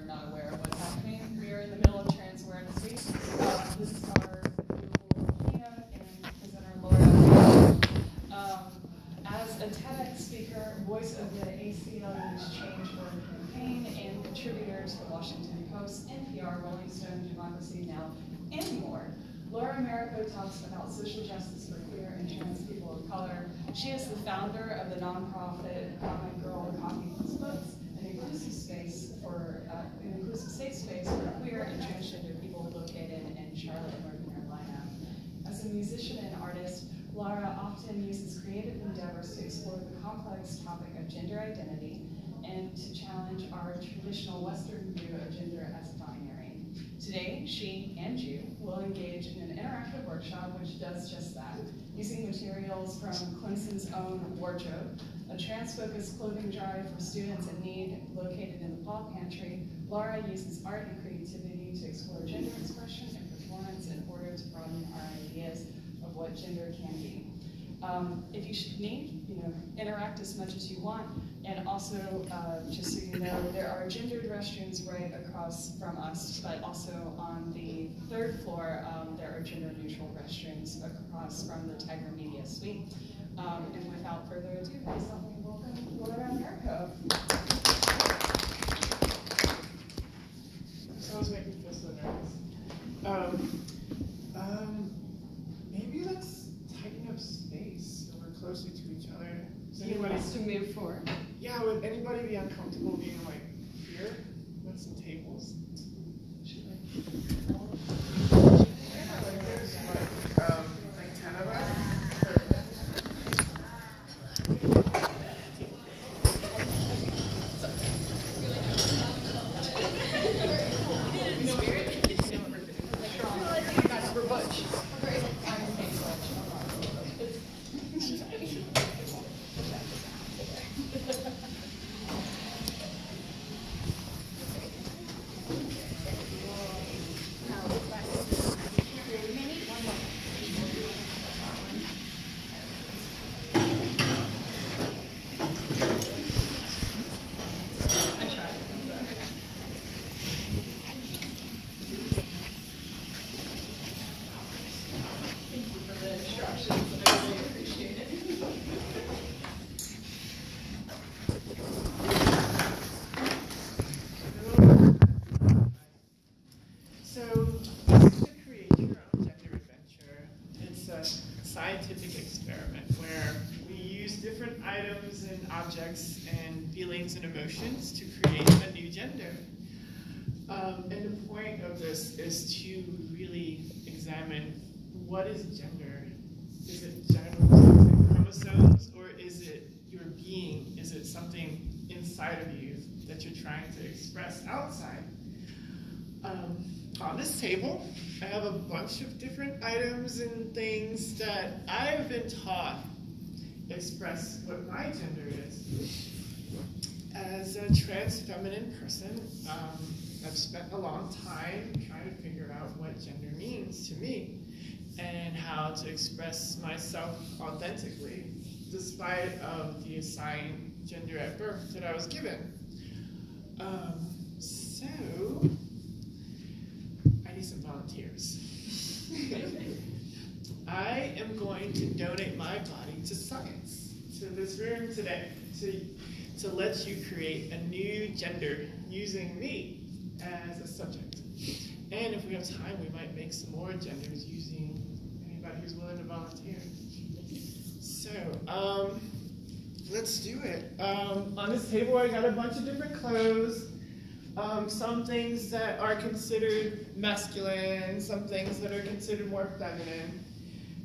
are not aware of what's happening. We are in the middle of Trans Awareness Week. This is our beautiful keynote and presenter, Laura. As a TEDx speaker, voice of the ACLU's Change Org campaign, and contributor to the Washington Post, NPR, Rolling Stone, Democracy Now!, and more, Laura Marico talks about social justice for queer and trans people of color. She is the founder of the nonprofit Comic Girl Coffee Plus Books, an inclusive safe space for queer and transgender people located in Charlotte, North Carolina. As a musician and artist, Laura often uses creative endeavors to explore the complex topic of gender identity and to challenge our traditional Western view of gender as binary. Today, she and you will engage in an interactive workshop which does just that. Using materials from Clemson's own Wardrobe, a trans-focused clothing drive for students in need located in the Paul Pantry, Laura uses art and creativity to explore gender expression and performance in order to broaden our ideas of what gender can be. If you should need, interact as much as you want, and also, just so you know, there are gendered restrooms right across from us, but also on the third floor, there are gender-neutral restrooms across from the Tiger Media Suite. And without further ado, please help me welcome Laura Marico. This always makes me feel so nervous. Maybe let's tighten up space so we're closer to each other. Does anybody wants to move forward? Yeah, would anybody be uncomfortable being like here with some tables? Should like 10 of us? Objects and feelings and emotions to create a new gender. And the point of this is to really examine what is gender. Is it genitals, chromosomes, or is it your being? Is it something inside of you that you're trying to express outside? On this table, I have a bunch of different items and things that I've been taught express what my gender is. As a trans feminine person, I've spent a long time trying to figure out what gender means to me and how to express myself authentically, despite of the assigned gender at birth that I was given. So, I need some volunteers. I am going to donate my body to science, to this room today, to let you create a new gender using me as a subject. And if we have time, we might make some more genders using anybody who's willing to volunteer. So, let's do it. On this table, I got a bunch of different clothes. Some things that are considered masculine, some things that are considered more feminine.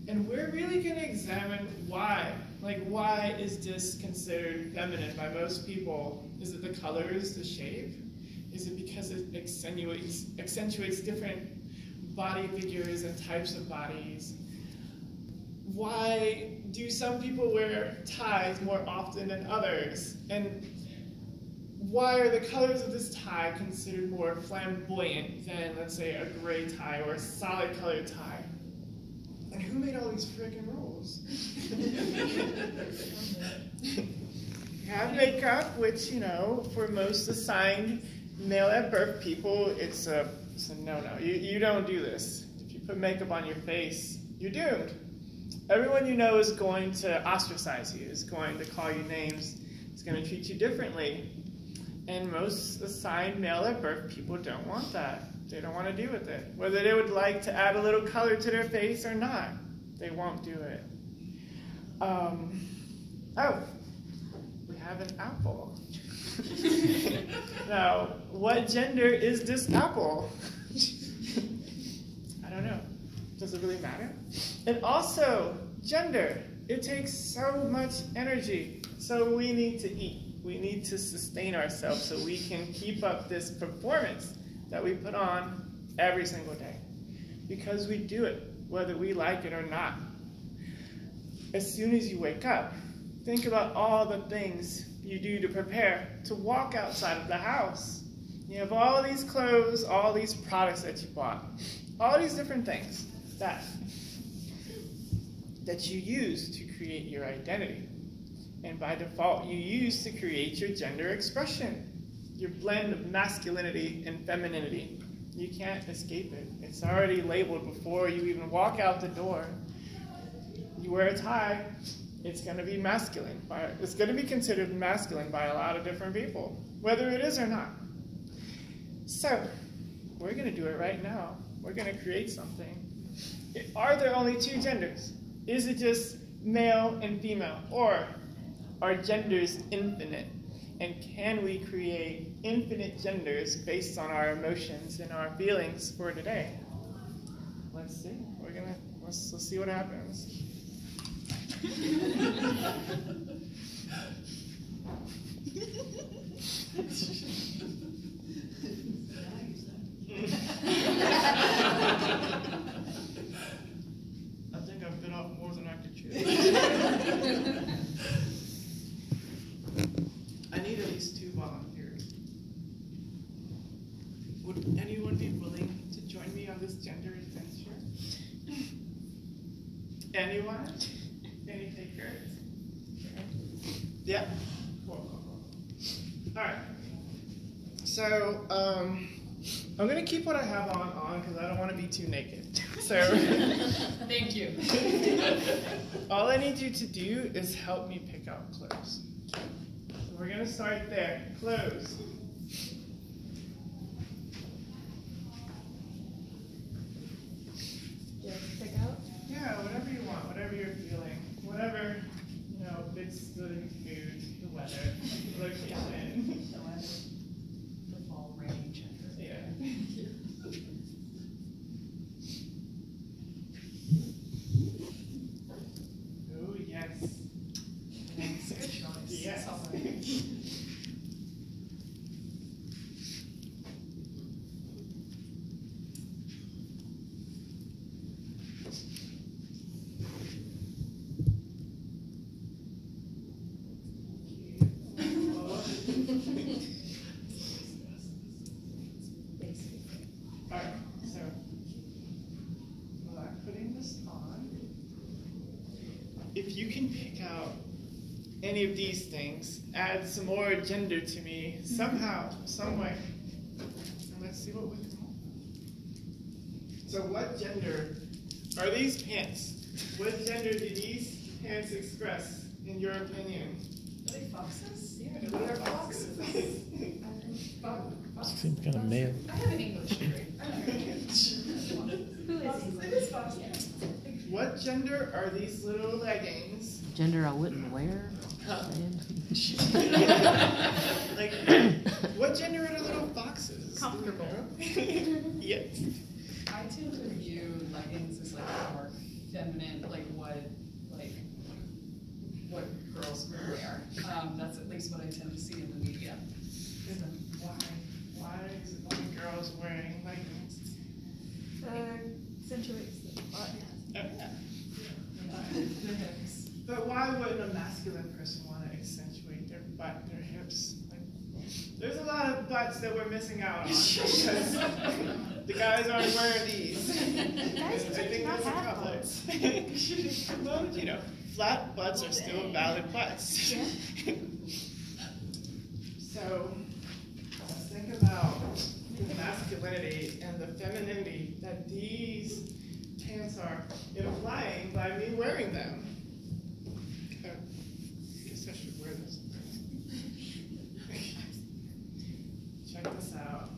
And we're really going to examine why. Like, why is this considered feminine by most people? Is it the colors, the shape? Is it because it accentuates different body figures and types of bodies? Why do some people wear ties more often than others? And why are the colors of this tie considered more flamboyant than, let's say, a gray tie or a solid colored tie? And who made all these freaking rules? You have makeup, which, for most assigned male at birth people, it's a no-no. You don't do this. If you put makeup on your face, you're doomed. Everyone you know is going to ostracize you, is going to call you names, is going to treat you differently. And most assigned male at birth people don't want that. They don't want to deal with it. Whether they would like to add a little color to their face or not, they won't do it. Oh, we have an apple. Now, what gender is this apple? I don't know. Does it really matter? And also, gender. It takes so much energy. So we need to eat. We need to sustain ourselves so we can keep up this performance that we put on every single day. Because we do it, whether we like it or not. As soon as you wake up, think about all the things you do to prepare to walk outside of the house. You have all these clothes, all these products that you bought, all these different things that you use to create your identity. And by default, you use to create your gender expression, your blend of masculinity and femininity. You can't escape it. It's already labeled before you even walk out the door. You wear a tie, it's going to be masculine. It's going to be considered masculine by a lot of different people, whether it is or not. So, we're going to do it right now. We're going to create something. Are there only two genders? Is it just male and female? Or are genders infinite? And can we create infinite genders based on our emotions and our feelings for today? Let's see. Let's see what happens. I think I've bit off more than I could chew. I need at least 2 volunteers. Would anyone be willing to join me on this gender adventure? Anyone? Any takers? Yeah. Cool. All right. So I'm gonna keep what I have on because I don't want to be too naked. So thank you. All I need you to do is help me pick out clothes. So we're gonna start there. Clothes. Pick out? Yeah, whatever you want, whatever you're feeling, whatever fits the mood, the weather, the location. The weather, the fall rain gender. Yeah. Oh yes. Thanks. Good choice. Yes. Alright, so while I'm putting this on, if you can pick out any of these things, add some more gender to me somehow, some way. And let's see what we can. So what gender are these pants? What gender do these pants express, in your opinion? Are they foxes? Yeah, they're foxes. Seems kind of male. I have an English degree. I don't know English. Who is English? It is foxes. What gender are these little leggings? Gender I wouldn't wear. Huh. Man. Like, what gender are the little foxes? Comfortable. Yes. I tend to view leggings as like more feminine, like what girls would wear. That's at least what I tend to see in the media. Why is it only girls wearing leggings? Accentuates the butt. The hips. But why wouldn't a masculine person want to accentuate their butt, their hips? Like, there's a lot of butts that we're missing out on because the guys aren't wearing these. Guys I think not that's a have couple. Well, flat butts are still valid butts. Yeah. So, let's think about the masculinity and the femininity that these pants are implying by me wearing them. I guess I should wear this. Check this out.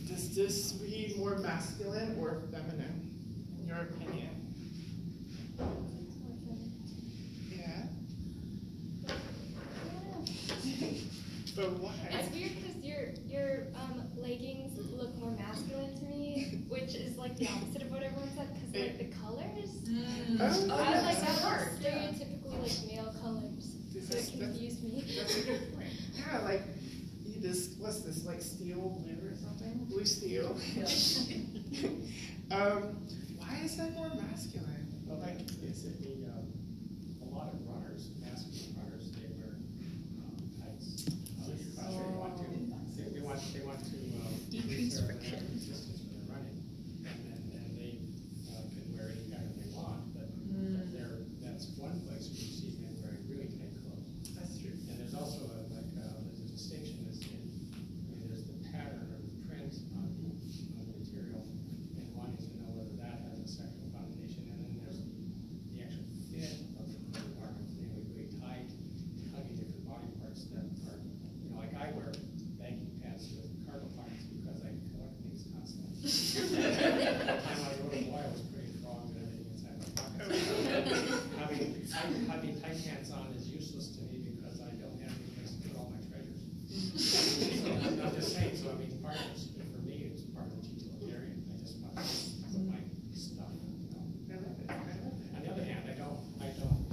Does this read more masculine or feminine, in your opinion? Yeah? But why? It's weird because your leggings look more masculine to me, which is like the opposite of what everyone said, because like the colors. Oh, I was like, that's that hard. was stereotypically like male colors, so it confused me. That's a good point. Yeah, like this, what's this, like steel blue or something? Blue steel. Why is that more masculine? Well, like, it's a lot of runners, masculine runners, they wear tights. They want to decrease friction resistance when they're running, and they can wear any pattern they want. But that's one place where you see men wearing really tight clothes. That's true. And there's also there's a distinction there's the pattern or the print on the material, and wanting to know whether that has a sexual connotation, and then there's the actual fit of the garment, really tight, hugging different body parts that are, like I wear baggy pants with cargo pockets because I collect things constantly. At the time I wrote a boy, I was pretty strong and everything inside my pockets. Having tight pants on is useless to me because I don't have any place to put all my treasures. So I'm not just saying, so I mean, part of it, for me, it's part of the utilitarian. I just want to put my stuff, I love it. On the other hand, I don't always wear,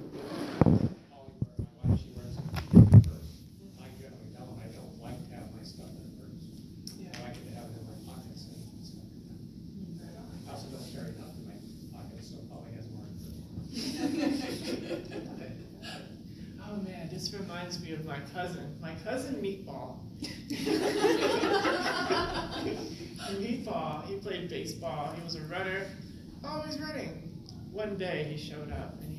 my wife, she wears a purse. I generally don't. I don't like to have my stuff in a purse. Yeah. I like to have it in my pockets and stuff like that. I also don't carry enough in my pockets, so it probably has more. Oh man, this reminds me of my cousin. My cousin Meatball. Meatball, he played baseball. He was a runner, always running. One day he showed up and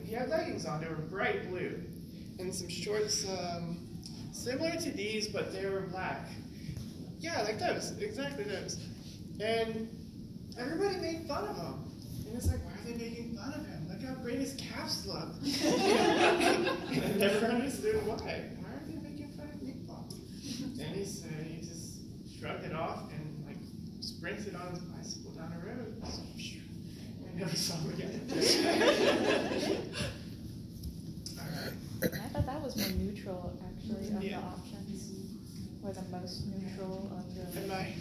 he had leggings on. They were bright blue, and some shorts similar to these, but they were black. Yeah, like those, exactly those. And everybody made fun of him. And it's like, why are they making fun of him? Look how great his calves look. I never understood why. Why are they making fun of Meatball? And he said he just shrugged it off and like sprinted on his bicycle down the road. I never saw him again. I thought that was more neutral, actually, of the Yeah. options. Or the most neutral of the... Am I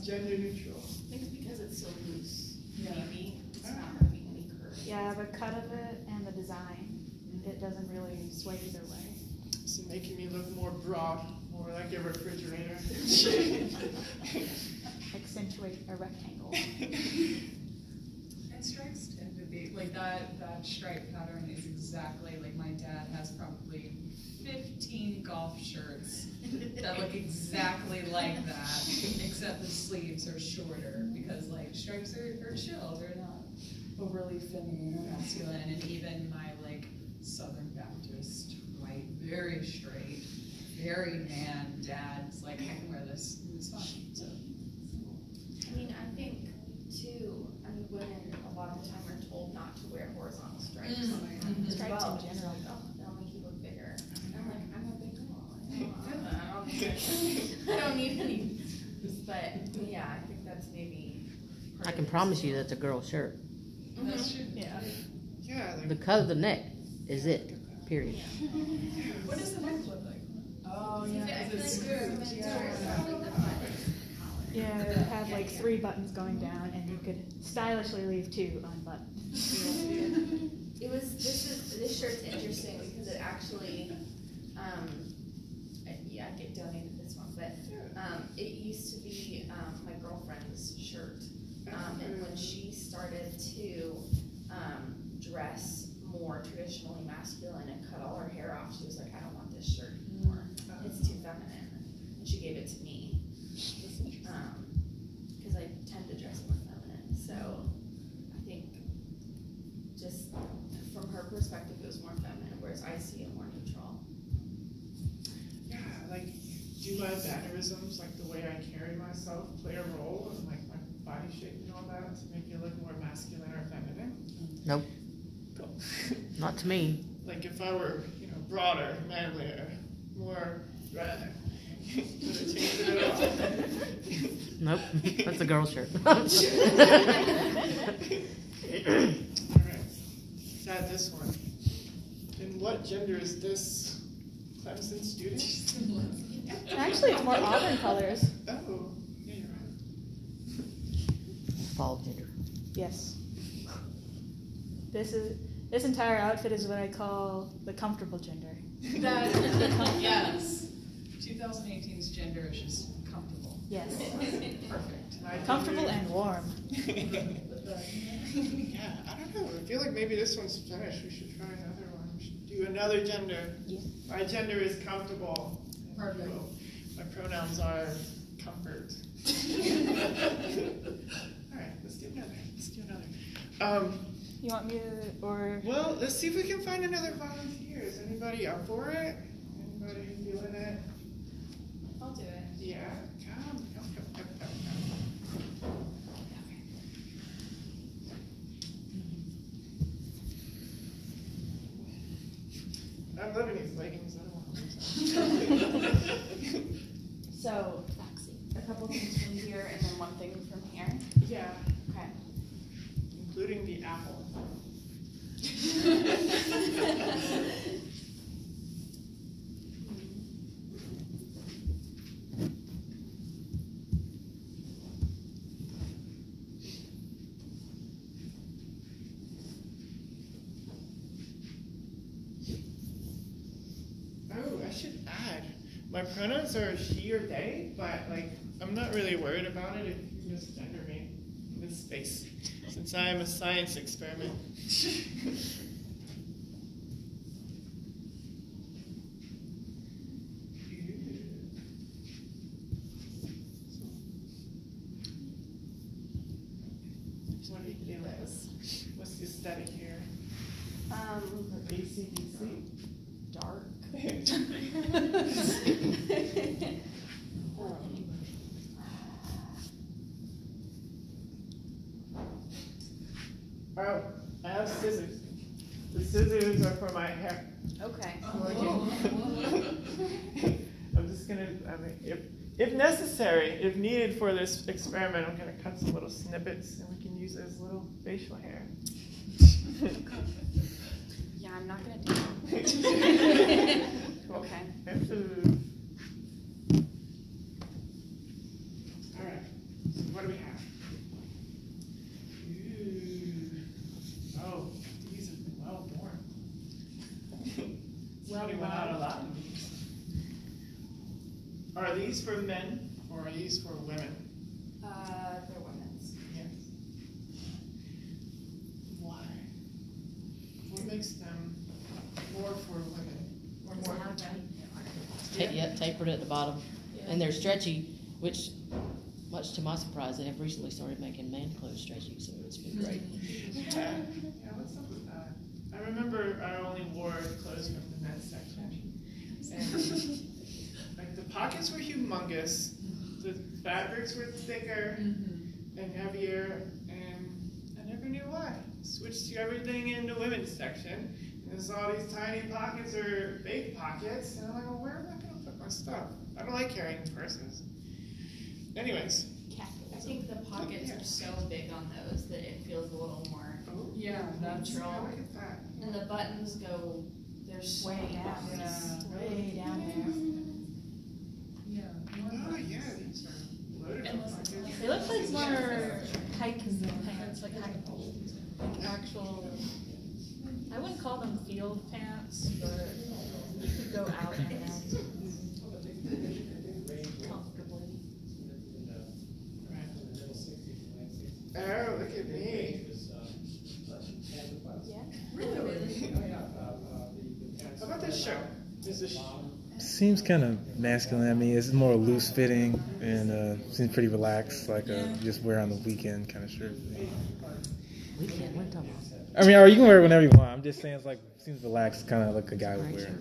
gender neutral? I think it's because it's so loose. Maybe it's not going to be any curve. Yeah, the cut of it and the design, it doesn't really sway either way. It's making me look more broad, more like a refrigerator. Accentuate a rectangle. And stripes tend to be, like that stripe pattern is exactly, like my dad has probably 15 golf shirts that look exactly like that, except the sleeves are shorter because like stripes are chill, they're not overly feminine or masculine, and even my like Southern Baptist, white, very straight, very man dad's like, I can wear this, it's fine, so. I mean, I think, too, women a lot of the time are told not to wear horizontal stripes. As Stripes well. in general. Like, oh, they'll make you look bigger. And I'm like, I'm a big girl. I don't need any. But, yeah, I think that's maybe... I can promise you that's a girl shirt. That's true. Yeah. Yeah, like Because the neck is it, period. What does the neck look like? Oh, I yeah, feel it's like good. Yeah, it had like 3 buttons going down, and you could stylishly leave 2 unbuttoned. This shirt's interesting because it actually, I get donated this one, but it used to be my girlfriend's shirt, and when she started to dress more traditionally masculine and cut all her hair off, she was like, I don't want this shirt anymore. It's too feminine, and she gave it to me because I tend to dress more feminine. So I think just from her perspective, it was more feminine, whereas I see it more neutral. yeah, like my mannerisms, like the way I carry myself, play a role in like my body shape and all that to make it look more masculine or feminine? Nope. Cool. Not to me. Like if I were, you know, broader, manlier, more red, would it change it at all? Nope. That's a girl shirt. All right. Let's add this one. And what gender is this Clemson student? Actually, it's more auburn colors. Oh, yeah, you're right. Fall gender. Yes. This entire outfit is what I call the comfortable gender. Yes. 2018's gender is just comfortable. Yes. Perfect. My Comfortable gender- and warm. Yeah, I don't know. I feel like maybe this one's finished. We should try another one. We should do another gender. Yeah. My gender is comfortable. Perfect. My pronouns are comfort. All right, let's do another. You want me to, or? Well, let's see if we can find another volunteer. Is anybody up for it? Anybody feeling it? I'll do it. Yeah, come. I'm loving these leggings. I don't want to lose them. So, a couple things from here and then one thing from here. Yeah, Okay. including the apple. Oh, I should add. My pronouns are she or they, but like I'm not really worried about it if you misgender me in this space, since I am a science experiment. What do you feel? What's the aesthetic here? AC/DC. Dark. Oh, I have scissors. The scissors are for my hair. Okay. I'm just gonna, if necessary, if needed for this experiment, I'm gonna cut some little snippets and we can use it as little facial hair. Yeah, I'm not gonna do that. Okay. All right. So what do we have? Ooh. Oh, these have been well worn. Somebody went out a lot of these. Are these for men or are these for women? They're women's. Yes. Why? What makes them more for women? Or more for men? Tapered at the bottom. And they're stretchy, which, much to my surprise, they have recently started making man clothes stretchy, so it's been great. Yeah, what's up with that? I remember I only wore clothes from the men's section. And like the pockets were humongous, the fabrics were thicker and heavier, and I never knew why. Switched to everything in the women's section, and there's all these tiny pockets or big pockets, and I'm like, well, where am I gonna put my stuff? I don't like carrying purses. Anyways. I think the pockets are so big on those that it feels a little more Yeah, that's natural. Look at that. And the buttons go, they're so Way down. Yeah. Way down Yeah. Oh yeah, these are loaded with pockets. there. They look like more hiking pants, like actual. I wouldn't call them field pants, but you could go out in them comfortably. Oh, look at me. Yeah. How about this shirt? Is this Seems kind of masculine. I mean, it's more loose fitting and seems pretty relaxed, like just wear on the weekend kind of shirt. Weekend, what are you talking about? I mean, or you can wear it whenever you want. I'm just saying it's like seems relaxed, kind of like a guy would wear.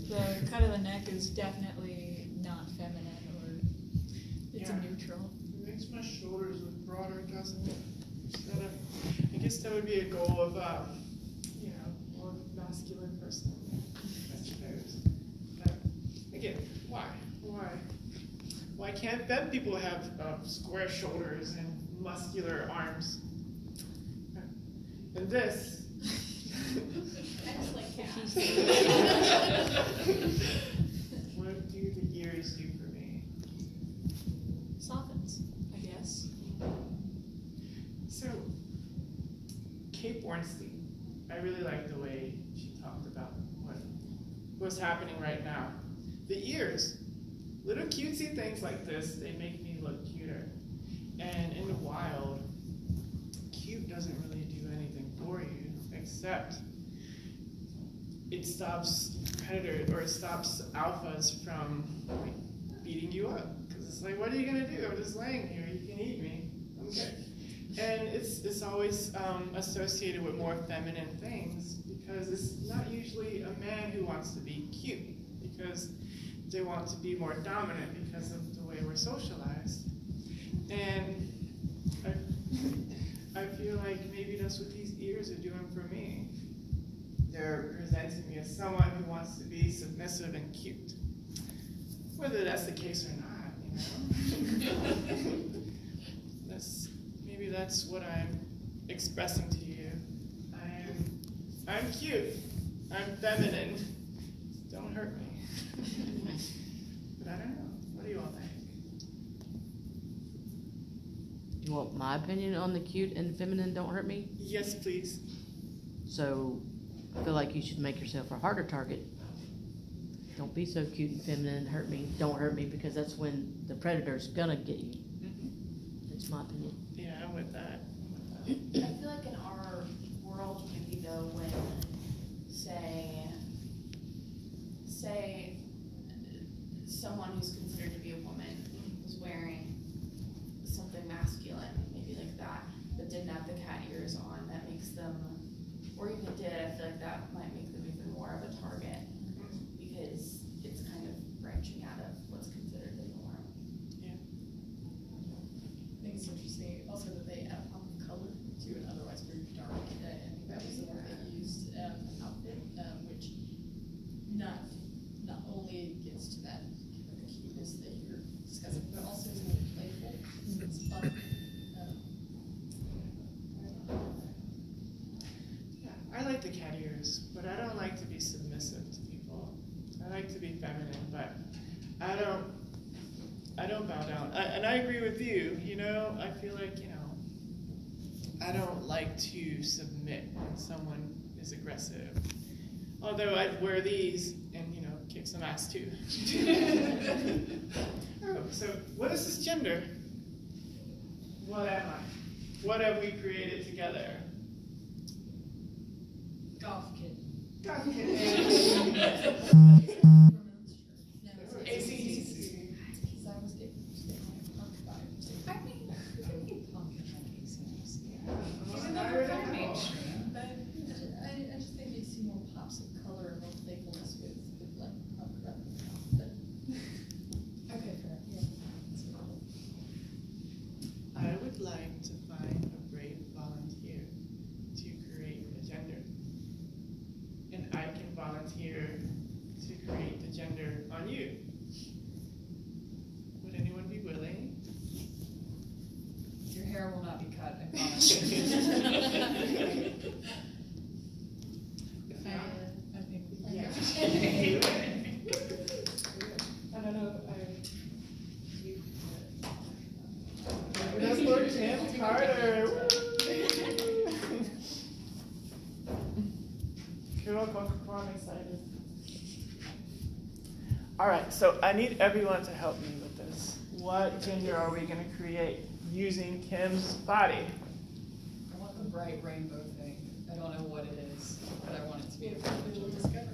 The cut of the neck is definitely not feminine, or it's a neutral. It makes my shoulders look broader, doesn't it? I guess that would be a goal of, you know, more masculine person, I suppose. But again, why? Why can't femme people have square shoulders and muscular arms? And this. Excellent cat. What do the ears do for me? Softens, I guess. So, Kate Bornstein, I really like the way she talked about what's happening right now. The ears, little cutesy things like this, they make me look cuter. And in the wild, cute doesn't really do anything for you, except it stops predators, or it stops alphas from beating you up. Because it's like, what are you gonna do? I'm just laying here, you can eat me, I'm good. And it's always associated with more feminine things, because it's not usually a man who wants to be cute, because they want to be more dominant because of the way we're socialized. And I feel like maybe that's what these ears are doing for me. They're presenting me as someone who wants to be submissive and cute. Whether that's the case or not, you know. Maybe that's what I'm expressing to you. I'm cute. I'm feminine. Don't hurt me. But I don't know. What do you all think? You want my opinion on the cute and feminine don't hurt me? Yes, please. So I feel like you should make yourself a harder target. Don't be so cute and feminine and hurt me. Don't hurt me, because that's when the predator's gonna get you. That's my opinion. Yeah, I'm with that. I feel like in our world, maybe though, when say someone who's considered to be a woman was wearing something masculine, maybe like that, but didn't have the cat ears on, that makes them, or even did, I feel like that might make them even more of a target, because it's kind of branching out of what's considered the norm. I think it's interesting also that they add a pop of color to an otherwise very dark, and that was the word they used, outfit, which not only gets to that cuteness that you're discussing, but also is more playful. It's fun. Yeah, I like the cat ears, but I don't like to be submissive to people. I like to be feminine, but I don't bow down. And I agree with you, you know, I feel like, you know, I don't like to submit when someone is aggressive. Although I'd wear these and, you know, kick some ass too. Oh, so what is this gender? What am I? What have we created together? Golf kid. Golf kid. ACDC. I just think you see more pops of color and more playfulness with like punk rock. But okay, fair. Yeah. I would like to find a brave volunteer to create a gender. And I can volunteer to create the gender on you. Would anyone be willing? Your hair will not be cut, I promise. I think we can. Yeah. I don't know if That's Lord James Carter. Cool, I'm excited. All right, so I need everyone to help me with this. What gender are we going to create using Kim's body? I want the bright rainbow thing. I don't know what it is, but I want it to be a privilege we'll discover.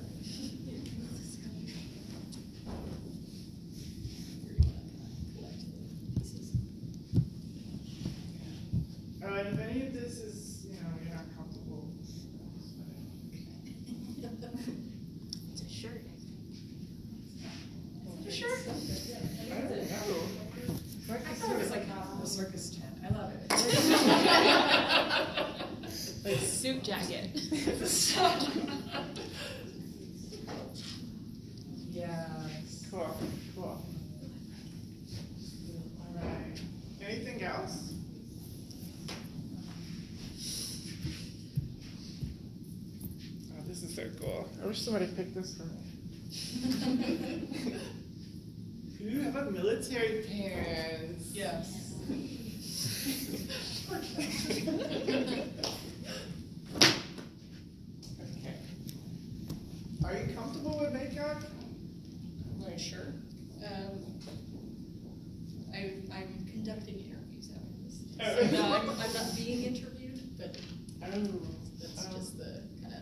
Oh, and if any of this is, you know, you're not comfortable. It's a shirt, I think. don't know. I thought it was like half of a circus tent. I love it. Like suit jacket. Yes. Cool, cool. All right. Anything else? Oh, this is so cool. I wish somebody picked this for me. Ooh, how about military pants? Yes. Okay. Are you comfortable with makeup? Right, sure. I'm conducting interviews after this. Oh. So no, I'm not being interviewed, but that's just the kind of,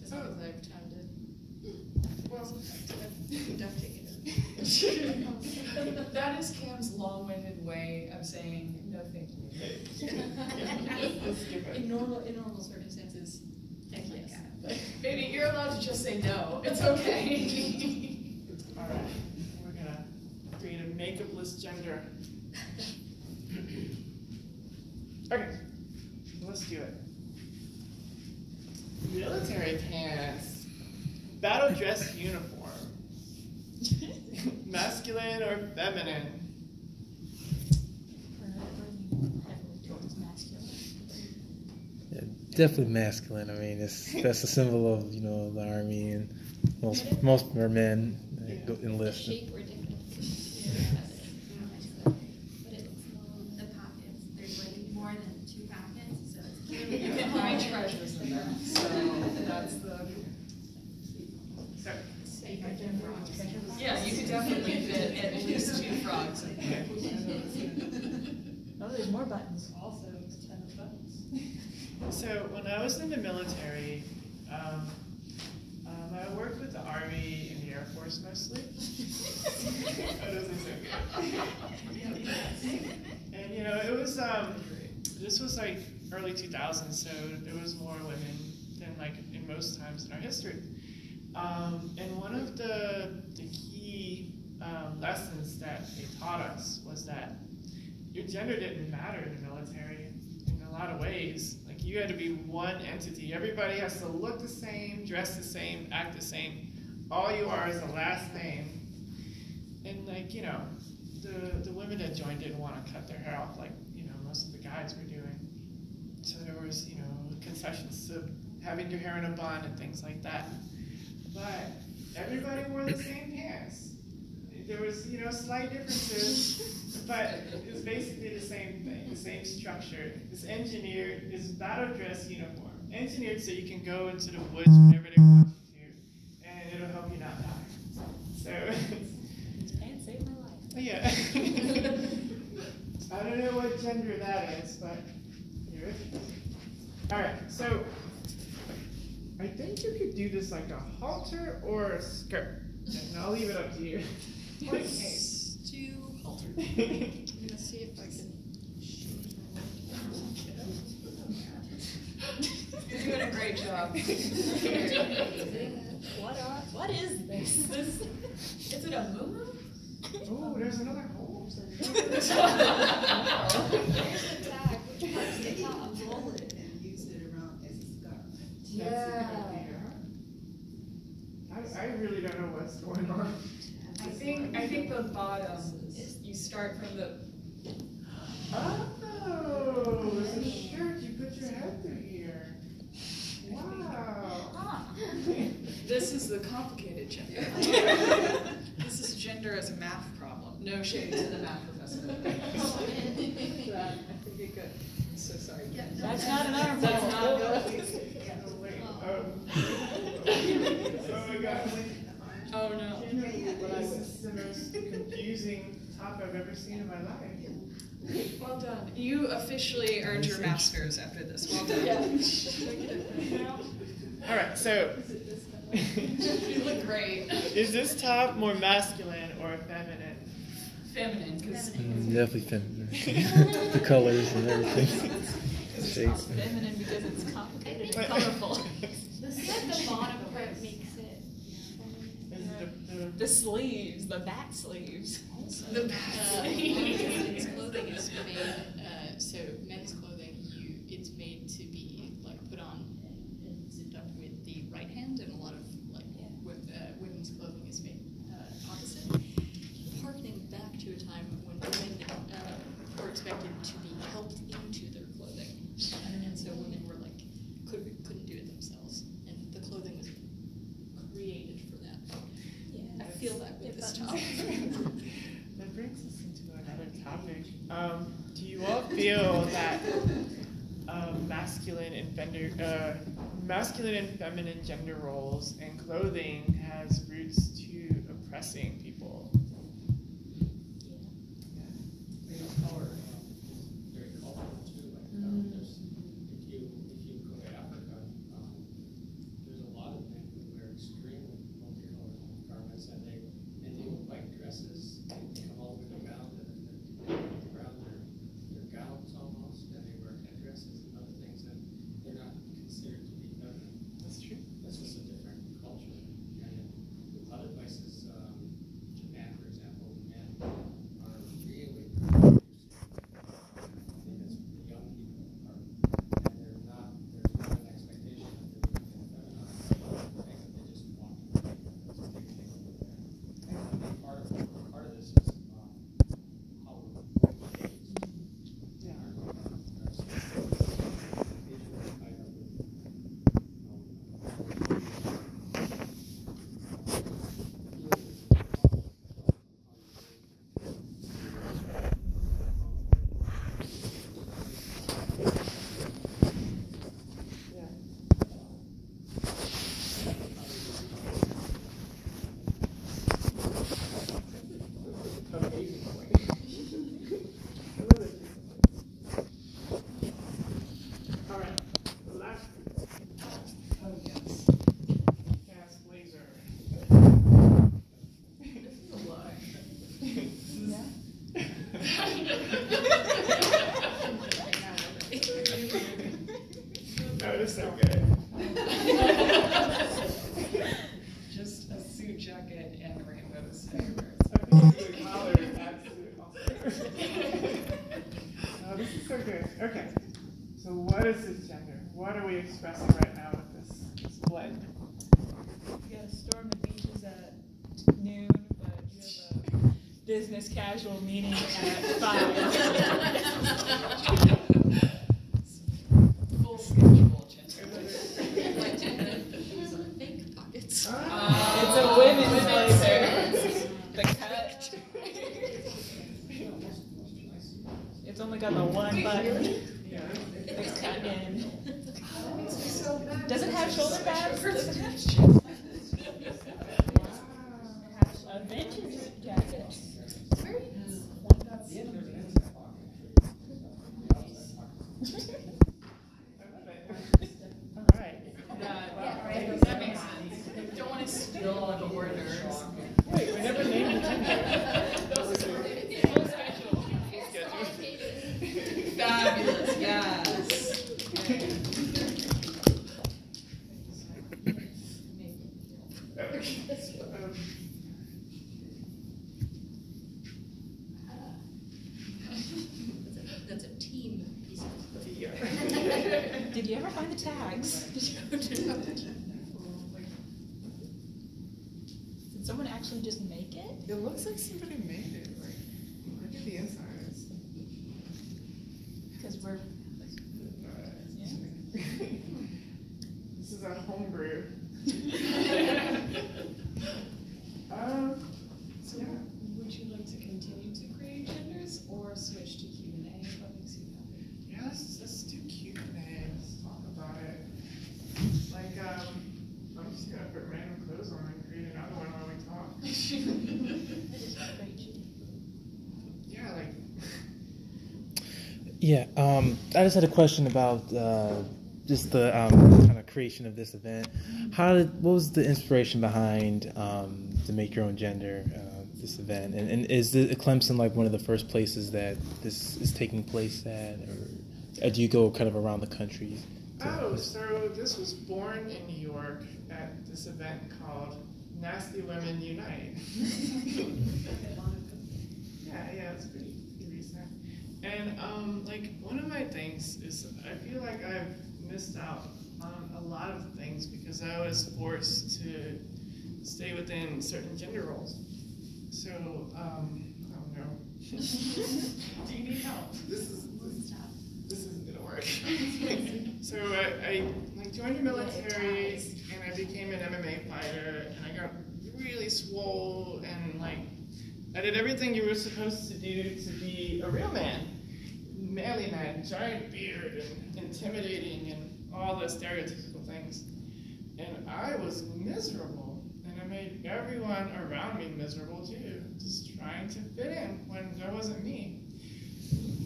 as long as I have time to, well, conducting interviews. That is Cam's long-winded way of saying no thank you. Let's skip it. In normal circumstances, heck yes. But Baby, you're allowed to just say no. It's okay. All right. We're gonna create a makeupless gender. Okay. Let's do it. Military pants. Battle dress uniform. Masculine or feminine? Towards masculine. Yeah, definitely masculine. I mean, that's a symbol of the army, and most are men that go The enlist. shape we're different. But it's the pockets. There's like more than 2 pockets, so it's clearly You can find treasures in there. So that's the. So, Yeah, you could definitely fit at least 2 frogs in there. Oh, there's more buttons. also 10 buttons. so when I was in the military, I worked with the Army and the Air Force mostly. That doesn't sound good. And it was this was like early 2000s, so there was more women than like in most times in our history. And one of the key lessons that they taught us was that your gender didn't matter in the military in a lot of ways. Like you had to be one entity. Everybody has to look the same, dress the same, act the same. All you are is a last name. And like, the women that joined didn't want to cut their hair off like, most of the guys were doing. So there was, concessions to having your hair in a bun and things like that. But everybody wore the same pants. There was, slight differences, but it was basically the same thing, the same structure. It's engineered, it's battle dress uniform. Engineered so you can go into the woods whenever they want you to, and it'll help you not die. So, These pants saved my life. yeah. I don't know what gender that is, but here it is. All right, so I think you could do this like a halter or a skirt. And I'll leave it up to you. Let's do halter. I'm gonna see if I can You're doing a great job. What is this? Is it a moo? Oh, there's another hole. There's a tag. Which part sticks out? Roll it and use it around as a scarf. Yeah. I really don't know what's going on. I think the bottom is you start from the. Oh, it's a shirt. You put your head through here. Wow. This is the complicated gender. This is gender as a math problem. No shade to the math professor. I think you're good. So sorry. That's not an arm. That's not good. Oh, wait. Oh my God. Oh no. This is the most confusing top I've ever seen in my life. Well done. You officially earned your master's after this. Well done. All right, so You look great. is this top more masculine or feminine? Feminine, because Definitely feminine. The colors and everything. It's Shapes. feminine because it's complicated and Wait. colorful. The bottom part makes it. Is The sleeves, the back sleeves. The men's clothing is made, so men's clothing, it's made to be like put on and zipped up with the right hand, and a lot of like women's clothing is made opposite. Harkening back to a time when women were expected to be helped into their clothing, and so women were like couldn't do it themselves, and the clothing was created for that. Yeah, I feel that with this topic. That brings us into another topic. Do you all feel that masculine and feminine gender roles and clothing has roots to oppressing people? Very color, very colorful too. Like there's, if you go to Africa, there's a lot of men who wear extremely multicolored garments, and they wear white dresses. They come all the way around their gowns almost, and they wear headdresses and other things, and they're not considered to be feminine. That's true. That's just a different culture. And in other places, Japan, for example, men are really the young people are, and there's not an expectation that they're being feminized. They just want to be. That's a big thing over there. And I think part of this is how we're raised. Yeah. All right, the last group. Oh, yes. Gas laser. This is a lie. No, this is so good. Just a suit jacket and rainbows everywhere. Absolute collar, absolute collar. Oh, this is so good. Okay. So what is cisgender? What are we expressing right now with this blend? You gotta storm the beaches at noon, but you have a business casual meeting at 5. Full schedule gender. Fake pockets. It's a women's blazer. The cut. It's only got the one button. It's cut in. Does it have shoulder pads? Does it have a vintage jacket? All right. That makes sense. Don't want to steal all the orders. Wait, we never named the gender. Fabulous, yes. That's a team piece of Did you ever find the tags? Did someone actually just make it? It looks like somebody made it. Like, look at the insides. Because we're. This is a homebrew. So would you like to continue to create genders or switch to Q&A? What makes you happy? Yeah, let's do Q&A. Let's talk about it. Like, I'm just gonna put random clothes on and create another one while we talk. Yeah, like. Yeah, I just had a question about just the kind of creation of this event. What was the inspiration behind the Make Your Own Gender, this event? And is Clemson like one of the first places that this is taking place at, or do you go kind of around the country? Oh, so this was born in New York at this event called Nasty Women Unite. Yeah, it's pretty recent. And like one of my things is I feel like I've missed out on a lot of things because I was forced to stay within certain gender roles. So, I don't know. Do you need help? This isn't gonna work. So I like joined the military and I became an MMA fighter and I got really swole and like I did everything you were supposed to do to be a real man. Manly man, giant beard and intimidating and all the stereotypical things. And I was miserable. And I made everyone around me miserable too, just trying to fit in when that wasn't me.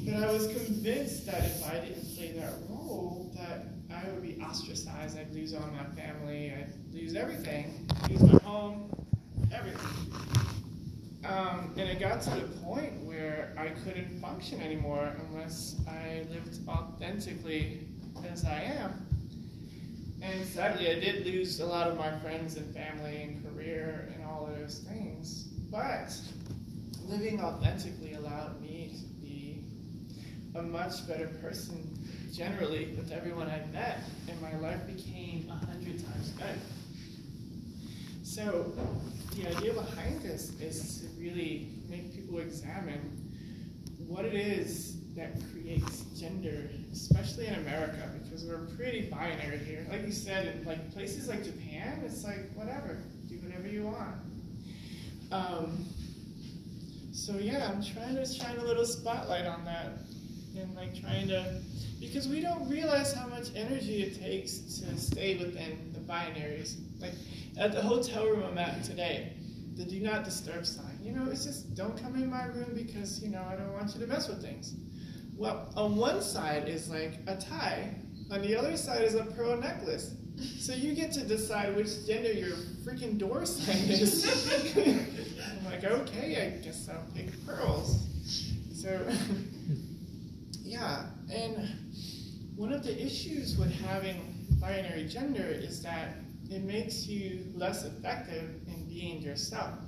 But I was convinced that if I didn't play that role, that I would be ostracized, I'd lose all my family, I'd lose everything, lose my home, everything. And it got to the point where I couldn't function anymore unless I lived authentically as I am. And sadly, I did lose a lot of my friends and family and career and all of those things. But living authentically allowed me to be a much better person generally with everyone I met, and my life became 100 times better. So the idea behind this is to really make people examine what it is that creates gender, especially in America, because we're pretty binary here. Like you said, in like places like Japan, it's like whatever, do whatever you want. So yeah, I'm trying to shine a little spotlight on that, and like trying to, because we don't realize how much energy it takes to stay within the binaries. Like at the hotel room I'm at today, the do not disturb sign, you know, it's just don't come in my room because, you know, I don't want you to mess with things. Well, on one side is like a tie, on the other side is a pearl necklace. So you get to decide which gender your freaking door sign is. I'm like, okay, I guess I'll pick pearls. So, yeah, and one of the issues with having binary gender is that it makes you less effective in being yourself.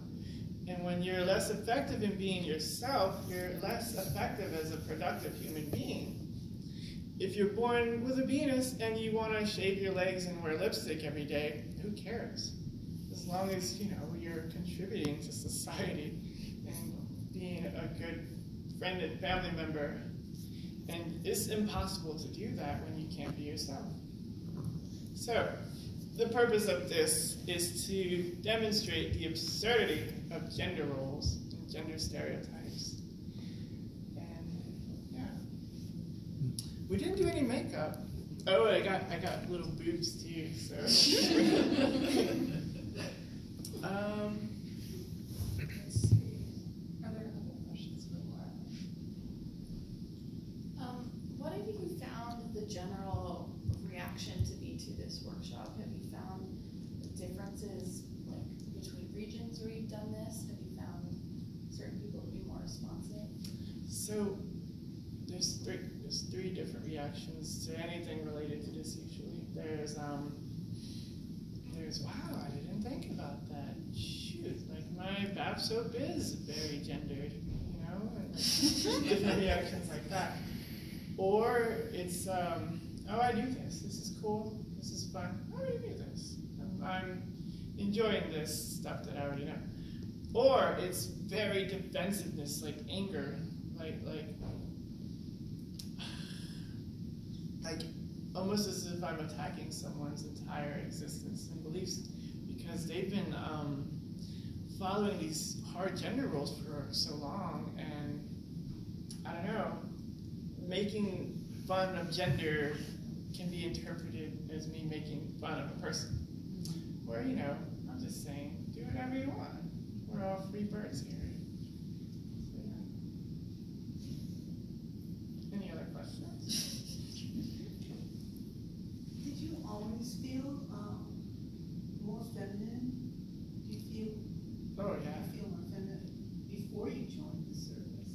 And when you're less effective in being yourself, you're less effective as a productive human being. If you're born with a penis and you want to shave your legs and wear lipstick every day, who cares? As long as, you know, you're contributing to society and being a good friend and family member. And it's impossible to do that when you can't be yourself. So, the purpose of this is to demonstrate the absurdity of gender roles and gender stereotypes. And yeah. We didn't do any makeup. Oh, I got little boobs too, so. Let's see. Are there other questions for Laura? What have you found the general reaction to be to this workshop? Have you found differences like between regions where you've done this? Have you found certain people to be more responsive? So there's three different reactions to anything related to this usually. There's wow, I didn't think about that. Shoot, like my bath soap is very gendered, you know, and like, different reactions like that. Or it's oh, I do this. This is cool. This is fun. I already do this. I'm enjoying this stuff that I already know. Or it's very defensiveness, like anger, like almost as if I'm attacking someone's entire existence and beliefs because they've been following these hard gender roles for so long, and I don't know, making fun of gender can be interpreted as me making fun of a person. Or, you know, I'm just saying, do whatever you want. We're all free birds here. So, yeah. Any other questions? Did you always feel more feminine? Do you feel? Oh yeah. Do you feel more feminine before you joined the service?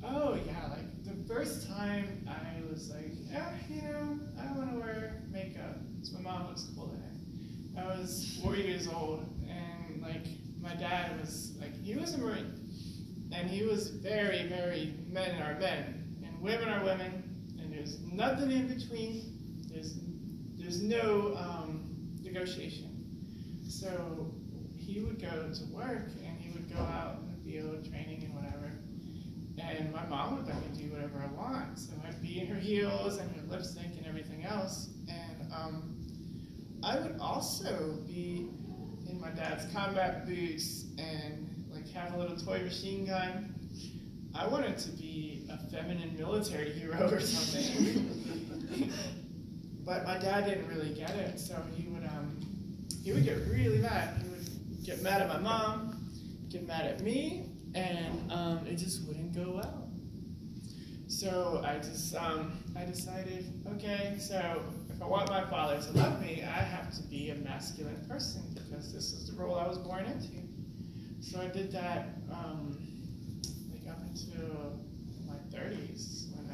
Oh yeah, like the first time I was like, yeah, you know, I want to wear makeup. So my mom looks cool today. I was 4 years old, and like my dad was like, he was a Marine, and he was very, very men are men, and women are women, and there's nothing in between. There's no negotiation. So he would go to work, and he would go out in the field, training and whatever, and my mom would let me do whatever I want. So I'd be in her heels and her lipstick and everything else, and I would also be in my dad's combat boots and like have a little toy machine gun. I wanted to be a feminine military hero or something. But my dad didn't really get it, so he would get really mad. He would get mad at my mom, get mad at me, and it just wouldn't go well. So I decided, okay, so if I want my father to love me, I have to be a masculine person because this is the role I was born into. So I did that like up until my 30s when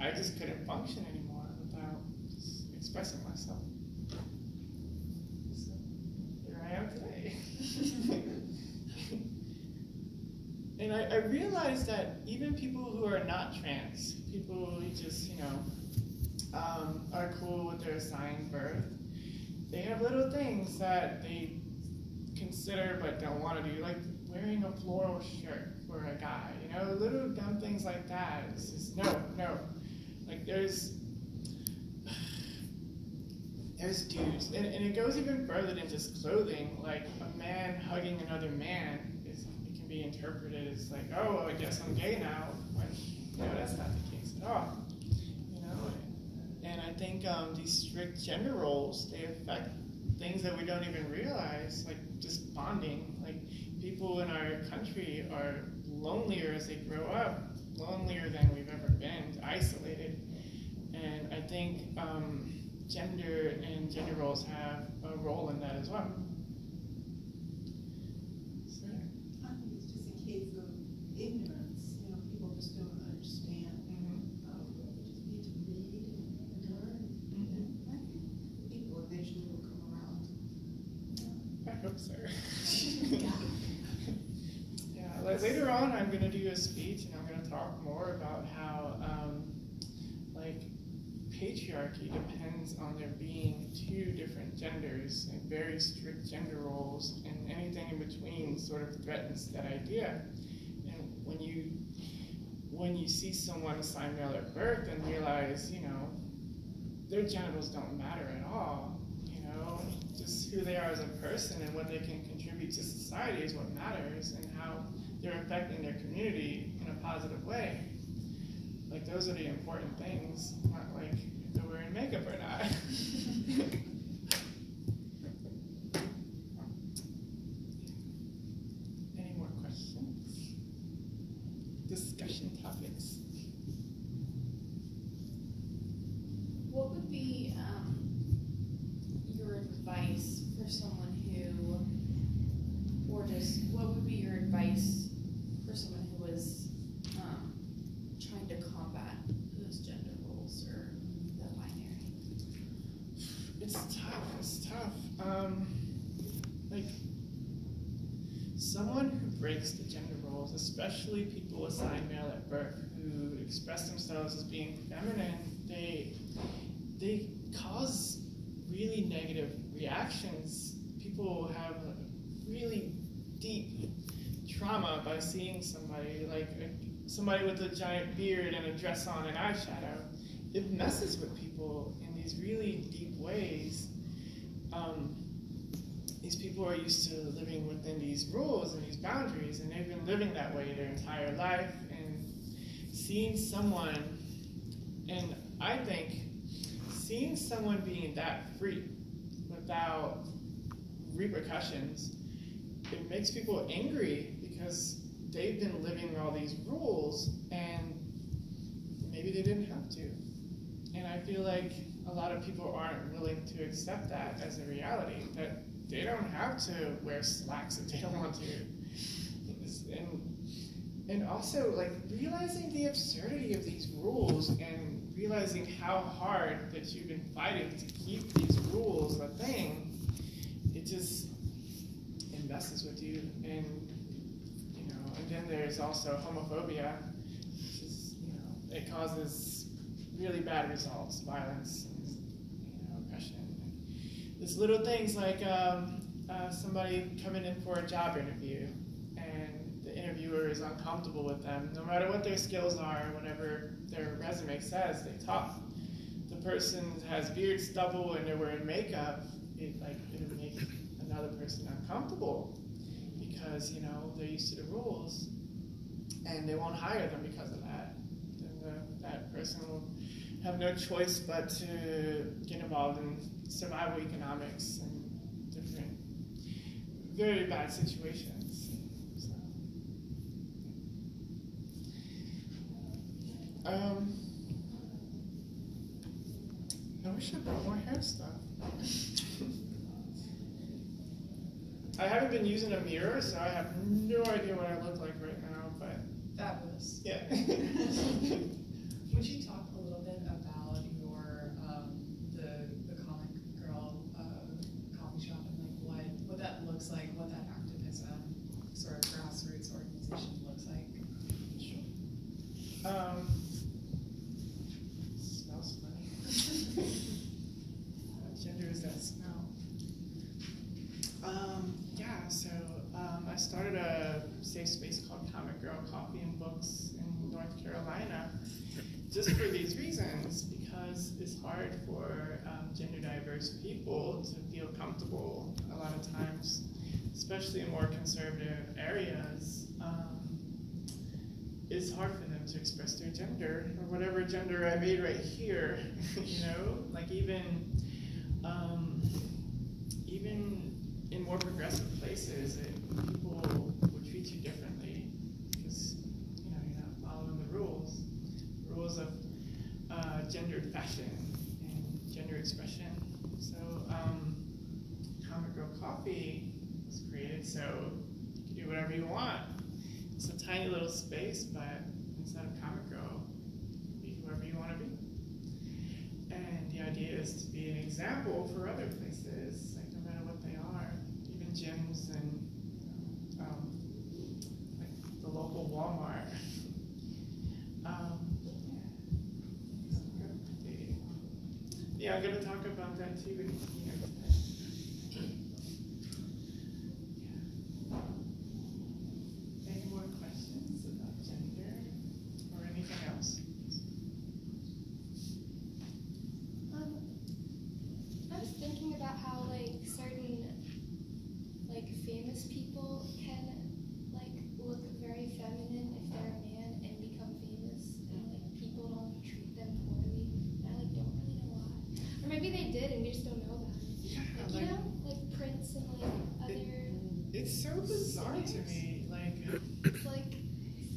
I just couldn't function anymore without just expressing myself. So here I am today. And I realized that even people who are not trans, people who just, are cool with their assigned birth, they have little things that they consider but don't want to do, like wearing a floral shirt for a guy, little dumb things like that. It's just, no. Like there's dudes, and it goes even further than just clothing, like a man hugging another man. Be interpreted as like, oh, I guess I'm gay now, when that's not the case at all. And I think these strict gender roles, they affect things that we don't even realize, like just bonding. Like people in our country are lonelier as they grow up, lonelier than we've ever been, isolated. And I think gender and gender roles have a role in that as well. Ignorance, people just don't understand. They just need to read and learn. And I think people eventually will come around. I hope so. Yeah, later on I'm going to do a speech and I'm going to talk more about how patriarchy depends on there being two different genders and very strict gender roles, and anything in between sort of threatens that idea. When you see someone assigned male at birth and realize, their genitals don't matter at all, just who they are as a person and what they can contribute to society is what matters, and how they're affecting their community in a positive way. Like, those are the important things, not like if they're wearing makeup or not. Any more questions? Discussion topics. What would be your advice for someone who, or just what would be your advice for someone who was trying to combat those gender roles or the binary? It's tough. Like, someone who breaks the gender roles, especially people assigned male at birth who express themselves as being feminine, they cause really negative reactions. People have really deep trauma by seeing somebody, like somebody with a giant beard and a dress on and eyeshadow. It messes with people in these really deep ways. These people are used to living within these rules and these boundaries, and they've been living that way their entire life, and seeing someone, and I think seeing someone being that free without repercussions, it makes people angry because they've been living all these rules and maybe they didn't have to. And I feel like a lot of people aren't willing to accept that as a reality, that they don't have to wear slacks if they don't want to. And also, like, realizing the absurdity of these rules and realizing how hard that you've been fighting to keep these rules a thing, it messes with you. And, you know, and then there's also homophobia, which is, you know, it causes really bad results, violence, and, you know, oppression. There's little things like somebody coming in for a job interview, and the interviewer is uncomfortable with them, no matter what their skills are, whatever their resume says, they talk. The person has beard, stubble, and they're wearing makeup, it'll make another person uncomfortable because, you know, they're used to the rules, and they won't hire them because of that. And that person will have no choice but to get involved in survival economics and different very bad situations. So, I wish I brought more hair stuff. I haven't been using a mirror, so I have no idea what I look like right now, but Fabulous. yeah. Would you talk a little bit about your the comic girl coffee shop and like what that looks like, what that activism sort of grassroots organization looks like? Sure. Smells funny. What gender is that smell? So I started a safe space called Comic Girl Coffee and Books in North Carolina, just for these reasons, because it's hard for gender diverse people to feel comfortable a lot of times, especially in more conservative areas. It's hard for them to express their gender, or whatever gender I made right here, you know, like even in more progressive places, people will treat you differently because, you know, you're not following the rules of gendered fashion and gender expression. So Comic Girl Coffee was created so you can do whatever you want. It's a tiny little space, but inside of Comic Girl, you can be whoever you want to be. And the idea is to be an example for other places, like no matter what they are, even gyms and like the local Walmart. Yeah, I'm going to talk about that too. Any more questions about gender or anything else? I was thinking about how like certain like famous people can like look very feminine if they're a man and become famous, and like people don't treat them poorly. And I like don't really know why, or maybe they did and we just don't know about it. Yeah, Like, you know, like Prince and like other. It's so bizarre to me. It's like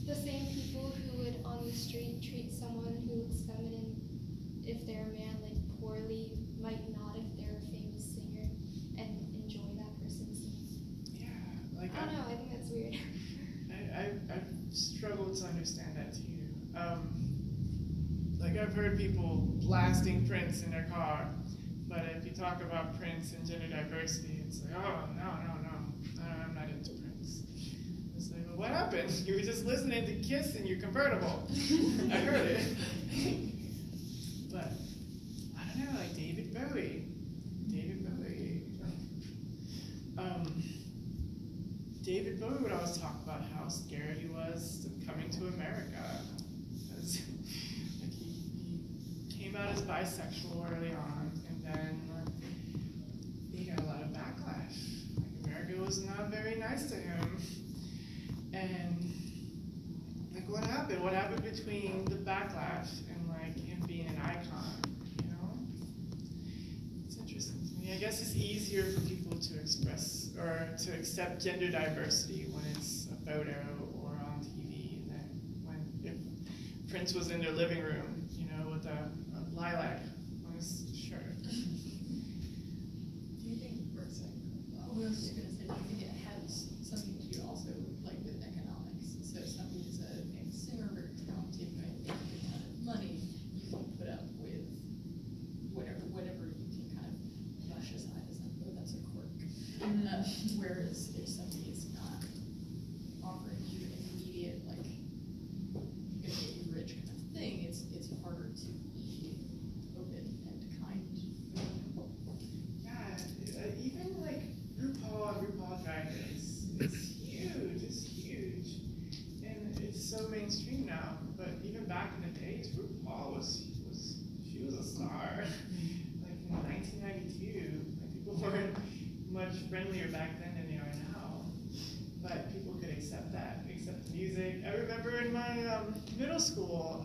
the same people who would on the street treat someone who looks feminine if they're a man like poorly might not if they're a famous singer and enjoy that person's singing. Yeah, like I don't know, I think that's weird. I've struggled to understand that too. Like I've heard people blasting Prince in their car, but if you talk about Prince and gender diversity, it's like, oh, no, I'm not into Prince. It's like, well, what happened? You were just listening to Kiss in your convertible. I heard it. But, I don't know, like David Bowie. David Bowie would always talk about how scared he was of coming to America. Because like he came out as bisexual early on, and then he got a lot of backlash. Like America was not very nice to him. And like what happened? What happened between the backlash and like him being an icon, you know? It's interesting to me. I guess it's easier for people to express or to accept gender diversity when it's a photo or on TV than when if Prince was in their living room, you know, with a lilac on his shirt. Do you think, or sorry, I was just going to say, do you think it has something to do also like with economics? So if somebody is a famous singer or talented, right, they have the kind of money you can put up with whatever you can kind of brush aside as oh, that's a quirk. Whereas if somebody are. Like in 1992, like people weren't much friendlier back then than they are now. But people could accept that, accept the music. I remember in my middle school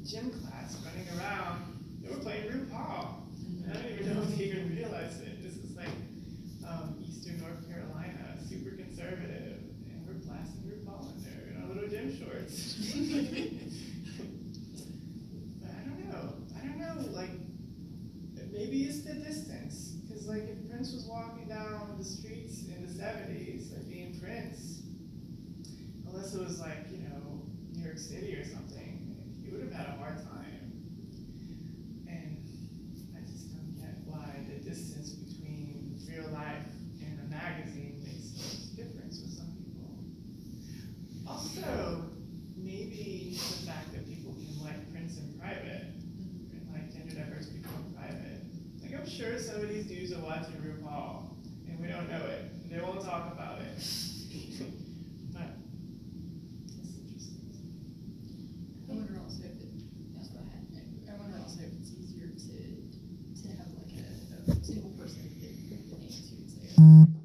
gym class, running around, they were playing RuPaul. And I don't even know if they even realized it. This is like Eastern North Carolina, super conservative, and we're blasting RuPaul in there in our little gym shorts. But I don't know, like, maybe it's the distance. Because, like, if Prince was walking down the streets in the 70s, like being Prince, unless it was like, you know, New York City or something, he would have had a hard time. And I just don't get why the distance between real life and a magazine makes so much difference with some people. Also, maybe the fact that people can like Prince in private, and like gender diverse people in private. Like, I'm sure some of these dudes are watching RuPaul, and we don't know it, and they won't talk about it. But it's interesting. I wonder also if it, yes, go ahead. I wonder also if it's easier to have like a single person that you can name to say,